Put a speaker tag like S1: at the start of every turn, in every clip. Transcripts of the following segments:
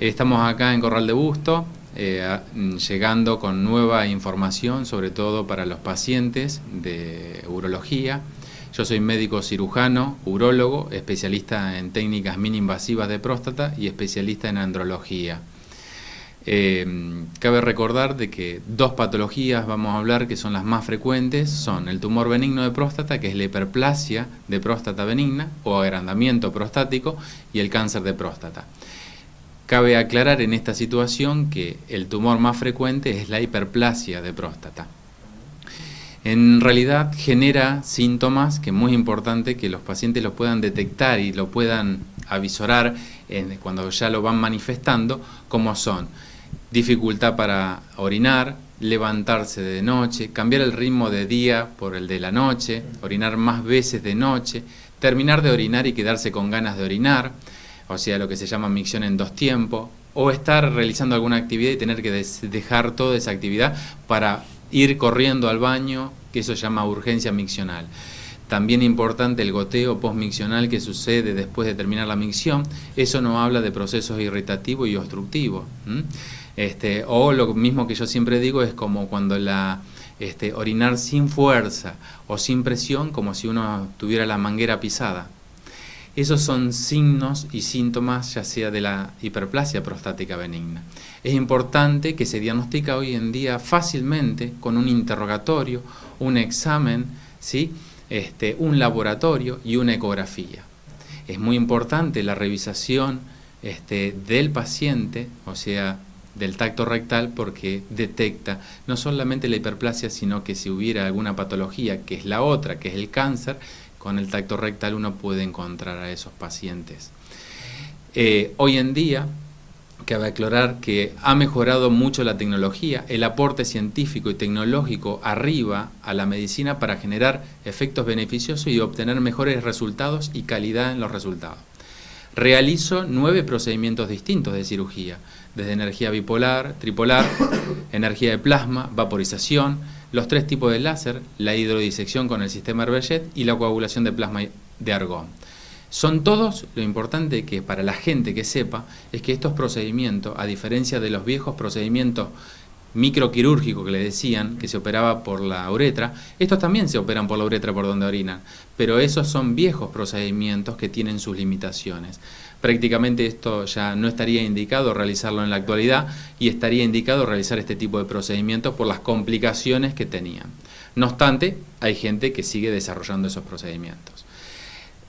S1: Estamos acá en Corral de Busto, llegando con nueva información, sobre todo para los pacientes de urología. Yo soy médico cirujano, urólogo, especialista en técnicas mini-invasivas de próstata y especialista en andrología. Cabe recordar de que dos patologías vamos a hablar que son las más frecuentes, son el tumor benigno de próstata, que es la hiperplasia de próstata benigna o agrandamiento prostático, y el cáncer de próstata. Cabe aclarar en esta situación que el tumor más frecuente es la hiperplasia de próstata. En realidad genera síntomas que es muy importante que los pacientes lo puedan detectar y lo puedan avisorar cuando ya lo van manifestando, como son dificultad para orinar, levantarse de noche, cambiar el ritmo de día por el de la noche, orinar más veces de noche, terminar de orinar y quedarse con ganas de orinar, o sea, lo que se llama micción en dos tiempos, o estar realizando alguna actividad y tener que dejar toda esa actividad para ir corriendo al baño, que eso se llama urgencia miccional. También importante el goteo postmiccional que sucede después de terminar la micción. Eso nos habla de procesos irritativos y obstructivos. O lo mismo que yo siempre digo es como cuando orinar sin fuerza o sin presión, como si uno tuviera la manguera pisada. Esos son signos y síntomas ya sea de la hiperplasia prostática benigna. Es importante que se diagnostica hoy en día fácilmente con un interrogatorio, un examen, ¿sí? Un laboratorio y una ecografía. Es muy importante la revisación del paciente, o sea, del tacto rectal, porque detecta no solamente la hiperplasia, sino que si hubiera alguna patología, que es la otra, que es el cáncer, con el tacto rectal uno puede encontrar a esos pacientes. Hoy en día, cabe aclarar que ha mejorado mucho la tecnología, el aporte científico y tecnológico arriba a la medicina para generar efectos beneficiosos y obtener mejores resultados y calidad en los resultados. Realizo 9 procedimientos distintos de cirugía, desde energía bipolar, tripolar, energía de plasma, vaporización, los 3 tipos de láser, la hidrodisección con el sistema Herbellet y la coagulación de plasma de argón. Son todos, lo importante que para la gente que sepa, es que estos procedimientos, a diferencia de los viejos procedimientos microquirúrgicos que le decían, que se operaba por la uretra, estos también se operan por la uretra por donde orinan, pero esos son viejos procedimientos que tienen sus limitaciones. Prácticamente esto ya no estaría indicado realizarlo en la actualidad y estaría indicado realizar este tipo de procedimientos por las complicaciones que tenían. No obstante, hay gente que sigue desarrollando esos procedimientos.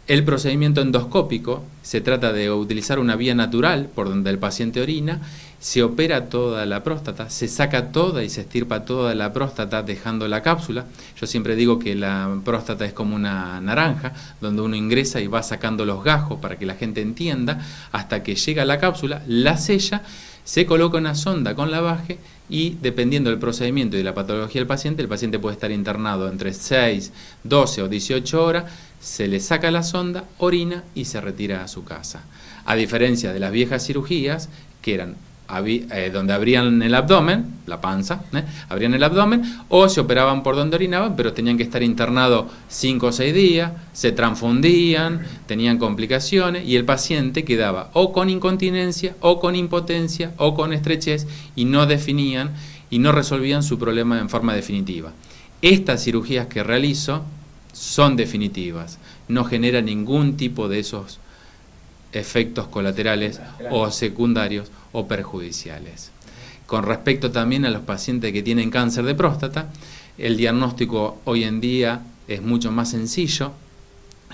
S1: El procedimiento endoscópico se trata de utilizar una vía natural por donde el paciente orina, se opera toda la próstata, se saca toda y se extirpa toda la próstata dejando la cápsula. Yo siempre digo que la próstata es como una naranja donde uno ingresa y va sacando los gajos para que la gente entienda, hasta que llega a la cápsula, la sella, se coloca una sonda con lavaje y dependiendo del procedimiento y de la patología del paciente, el paciente puede estar internado entre 6, 12 o 18 horas, se le saca la sonda, orina y se retira a su casa. A diferencia de las viejas cirugías, que eran donde abrían el abdomen, la panza, abrían el abdomen, o se operaban por donde orinaban, pero tenían que estar internados 5 o 6 días, se transfundían, tenían complicaciones, y el paciente quedaba o con incontinencia, o con impotencia, o con estrechez, y no definían y no resolvían su problema en forma definitiva. Estas cirugías que realizo son definitivas, no generan ningún tipo de esos efectos colaterales o secundarios o perjudiciales. Con respecto también a los pacientes que tienen cáncer de próstata, el diagnóstico hoy en día es mucho más sencillo,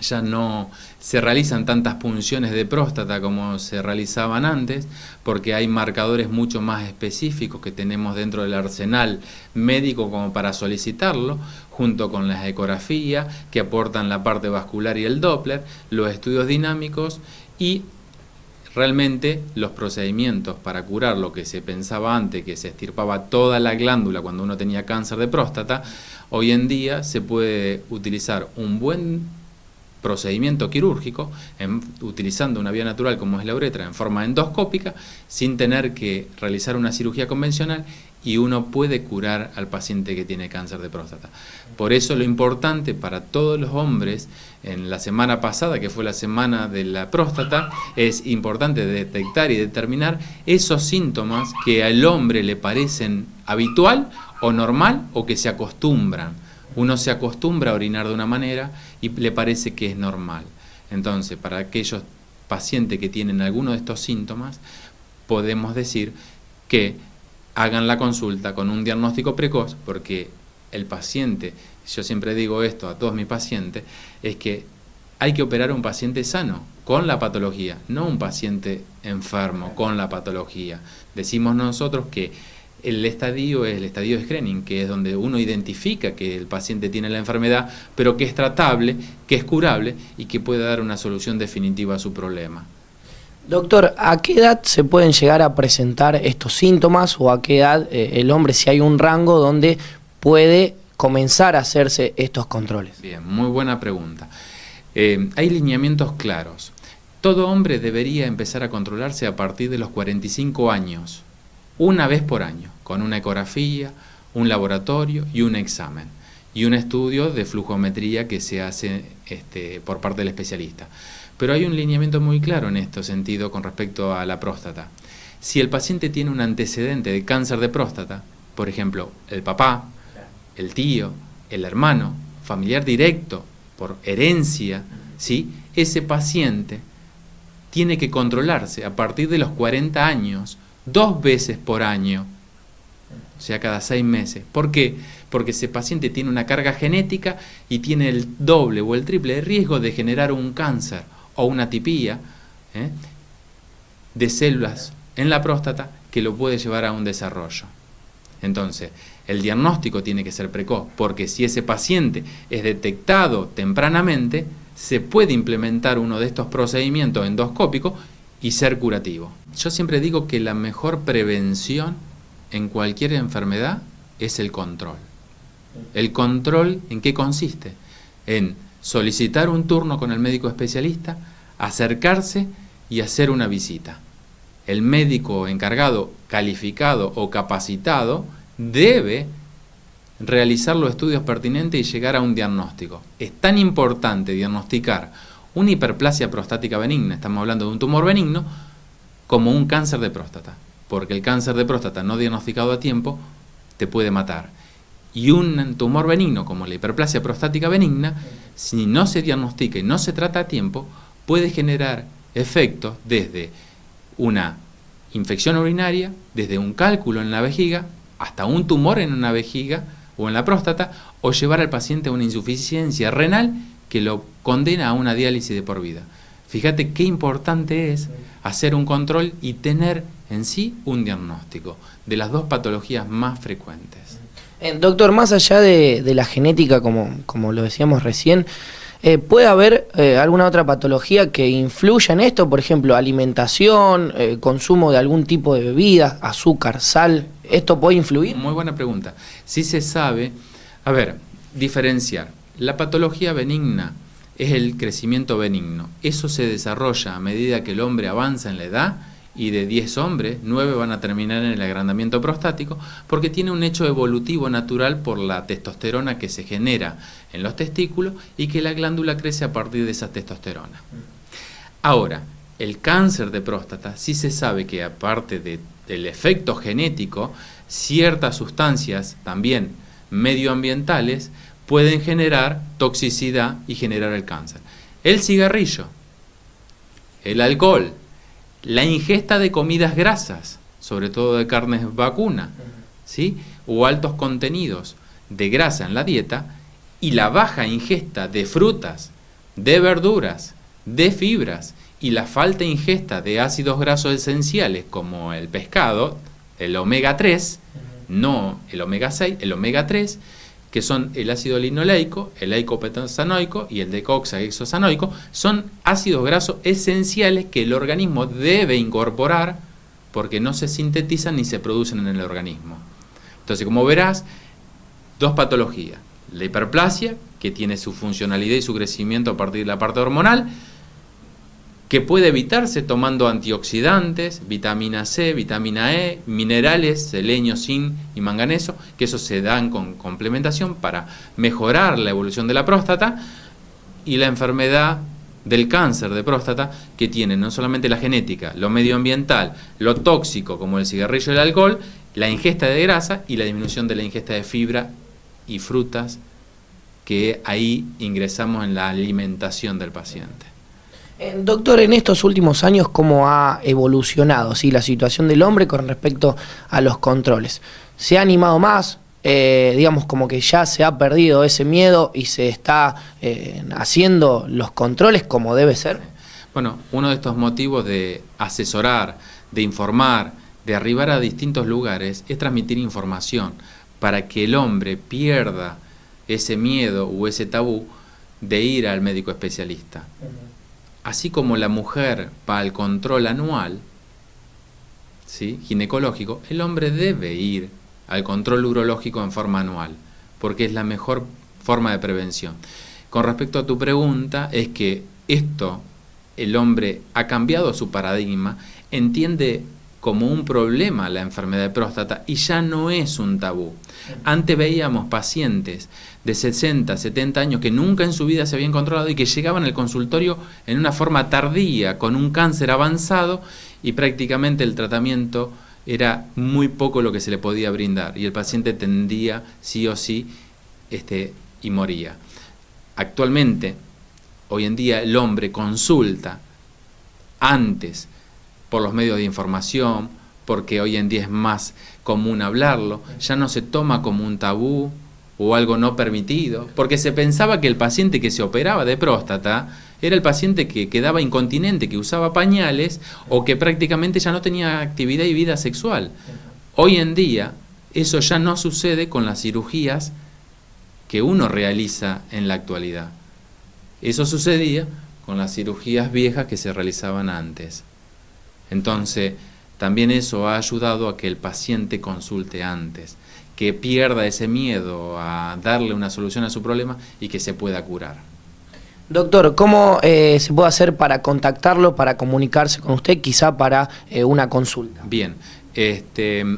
S1: ya no se realizan tantas punciones de próstata como se realizaban antes, porque hay marcadores mucho más específicos que tenemos dentro del arsenal médico como para solicitarlo, junto con las ecografías que aportan la parte vascular y el Doppler, los estudios dinámicos y realmente los procedimientos para curar lo que se pensaba antes, que se extirpaba toda la glándula cuando uno tenía cáncer de próstata, hoy en día se puede utilizar un buen procedimiento quirúrgico, utilizando una vía natural como es la uretra en forma endoscópica, sin tener que realizar una cirugía convencional, y uno puede curar al paciente que tiene cáncer de próstata. Por eso lo importante para todos los hombres, en la semana pasada, que fue la semana de la próstata, es importante detectar y determinar esos síntomas que al hombre le parecen habitual o normal, o que se acostumbran. Uno se acostumbra a orinar de una manera y le parece que es normal. Entonces, para aquellos pacientes que tienen alguno de estos síntomas, podemos decir que hagan la consulta con un diagnóstico precoz, porque el paciente, yo siempre digo esto a todos mis pacientes, es que hay que operar a un paciente sano, con la patología, no un paciente enfermo, con la patología. Decimos nosotros que el estadio es el estadio de screening, que es donde uno identifica que el paciente tiene la enfermedad, pero que es tratable, que es curable y que puede dar una solución definitiva a su problema.
S2: Doctor, ¿a qué edad se pueden llegar a presentar estos síntomas, o a qué edad el hombre, si hay un rango donde puede comenzar a hacerse estos controles?
S1: Bien, muy buena pregunta. Hay lineamientos claros. Todo hombre debería empezar a controlarse a partir de los 45 años, una vez por año, con una ecografía, un laboratorio y un examen, y un estudio de flujometría que se hace por parte del especialista. Pero hay un lineamiento muy claro en este sentido con respecto a la próstata. Si el paciente tiene un antecedente de cáncer de próstata, por ejemplo, el papá, el tío, el hermano, familiar directo, por herencia, ¿sí?, ese paciente tiene que controlarse a partir de los 40 años, 2 veces por año, o sea, cada 6 meses. ¿Por qué? Porque ese paciente tiene una carga genética y tiene el doble o el triple de riesgo de generar un cáncer o una atipía de células en la próstata que lo puede llevar a un desarrollo. Entonces, el diagnóstico tiene que ser precoz, porque si ese paciente es detectado tempranamente, se puede implementar uno de estos procedimientos endoscópicos y ser curativo. Yo siempre digo que la mejor prevención en cualquier enfermedad es el control. ¿El control en qué consiste? En solicitar un turno con el médico especialista, acercarse y hacer una visita. El médico encargado, calificado o capacitado, debe realizar los estudios pertinentes y llegar a un diagnóstico. Es tan importante diagnosticar una hiperplasia prostática benigna, estamos hablando de un tumor benigno, como un cáncer de próstata, porque el cáncer de próstata no diagnosticado a tiempo te puede matar. Y un tumor benigno como la hiperplasia prostática benigna, si no se diagnostica y no se trata a tiempo, puede generar efectos desde una infección urinaria, desde un cálculo en la vejiga, hasta un tumor en una vejiga o en la próstata, o llevar al paciente a una insuficiencia renal que lo condena a una diálisis de por vida. Fíjate qué importante es hacer un control y tener en sí un diagnóstico de las 2 patologías más frecuentes.
S2: Doctor, más allá de la genética, como lo decíamos recién, ¿puede haber alguna otra patología que influya en esto? Por ejemplo, alimentación, consumo de algún tipo de bebida, azúcar, sal. ¿Esto puede influir?
S1: Muy buena pregunta. Sí se sabe, diferenciar. La patología benigna es el crecimiento benigno. Eso se desarrolla a medida que el hombre avanza en la edad, y de 10 hombres, 9 van a terminar en el agrandamiento prostático, porque tiene un hecho evolutivo natural por la testosterona que se genera en los testículos y que la glándula crece a partir de esa testosterona. Ahora, el cáncer de próstata sí se sabe que, aparte del efecto genético, ciertas sustancias también medioambientales pueden generar toxicidad y generar el cáncer. El cigarrillo, el alcohol, la ingesta de comidas grasas, sobre todo de carnes vacunas, ¿sí?, o altos contenidos de grasa en la dieta, y la baja ingesta de frutas, de verduras, de fibras, y la falta de ingesta de ácidos grasos esenciales como el pescado, el omega 3, no el omega 6, el omega 3, que son el ácido linoleico, el eicopentosanoico y el decoxahexosanoico, son ácidos grasos esenciales que el organismo debe incorporar porque no se sintetizan ni se producen en el organismo. Entonces, como verás, 2 patologías. la hiperplasia, que tiene su funcionalidad y su crecimiento a partir de la parte hormonal, que puede evitarse tomando antioxidantes, vitamina C, vitamina E, minerales, selenio, zinc y manganeso, que eso se dan con complementación para mejorar la evolución de la próstata, y la enfermedad del cáncer de próstata, que tiene no solamente la genética, lo medioambiental, lo tóxico como el cigarrillo y el alcohol, la ingesta de grasa y la disminución de la ingesta de fibra y frutas, que ahí ingresamos en la alimentación del paciente.
S2: Doctor, en estos últimos años, ¿cómo ha evolucionado, ¿sí?, la situación del hombre con respecto a los controles? ¿Se ha animado más? Digamos, como que ya se ha perdido ese miedo y se está haciendo los controles como debe ser.
S1: Bueno, uno de estos motivos de asesorar, de informar, de arribar a distintos lugares, es transmitir información para que el hombre pierda ese miedo o ese tabú de ir al médico especialista. Así como la mujer va al control anual, ¿sí?, ginecológico, el hombre debe ir al control urológico en forma anual, porque es la mejor forma de prevención. Con respecto a tu pregunta, es que el hombre ha cambiado su paradigma, entiende como un problema la enfermedad de próstata y ya no es un tabú. Antes veíamos pacientes de 60, 70 años que nunca en su vida se habían controlado y que llegaban al consultorio en una forma tardía, con un cáncer avanzado, y prácticamente el tratamiento era muy poco lo que se le podía brindar y el paciente tendía sí o sí y moría. Actualmente, hoy en día, el hombre consulta antes por los medios de información, porque hoy en día es más común hablarlo, ya no se toma como un tabú o algo no permitido, porque se pensaba que el paciente que se operaba de próstata era el paciente que quedaba incontinente, que usaba pañales o que prácticamente ya no tenía actividad y vida sexual. Hoy en día eso ya no sucede con las cirugías que uno realiza en la actualidad. Eso sucedía con las cirugías viejas que se realizaban antes. Entonces, también eso ha ayudado a que el paciente consulte antes, que pierda ese miedo a darle una solución a su problema y que se pueda curar.
S2: Doctor, ¿cómo se puede hacer para contactarlo, para comunicarse con usted, quizá para una consulta?
S1: Bien,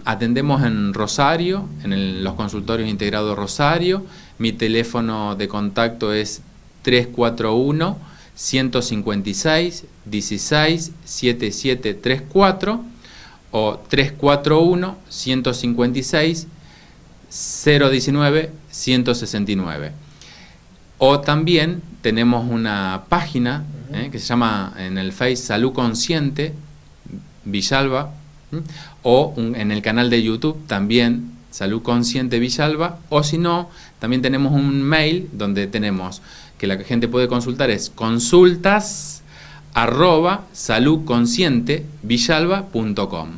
S1: atendemos en Rosario, en los consultorios integrados Rosario. Mi teléfono de contacto es 341-156-16-7734 o 341-156-019-169. O también tenemos una página que se llama en el Face Salud Consciente Villalba, o en el canal de YouTube también Salud Consciente Villalba, o si no, también tenemos un mail donde tenemos que la gente puede consultar, es consultas@saludconscientevillalba.com.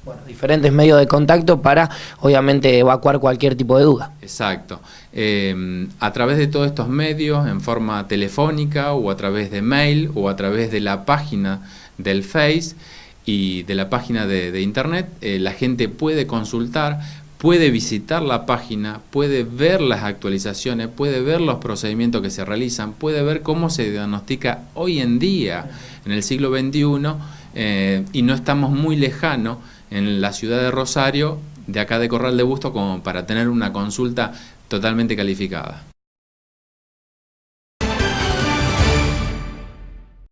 S2: Bueno, diferentes medios de contacto para, obviamente, evacuar cualquier tipo de duda.
S1: Exacto. A través de todos estos medios, en forma telefónica o a través de mail o a través de la página del Face y de la página de Internet, la gente puede consultar, puede visitar la página, puede ver las actualizaciones, puede ver los procedimientos que se realizan, puede ver cómo se diagnostica hoy en día, en el siglo XXI, y no estamos muy lejanos en la ciudad de Rosario, de acá de Corral de Bustos, como para tener una consulta totalmente calificada.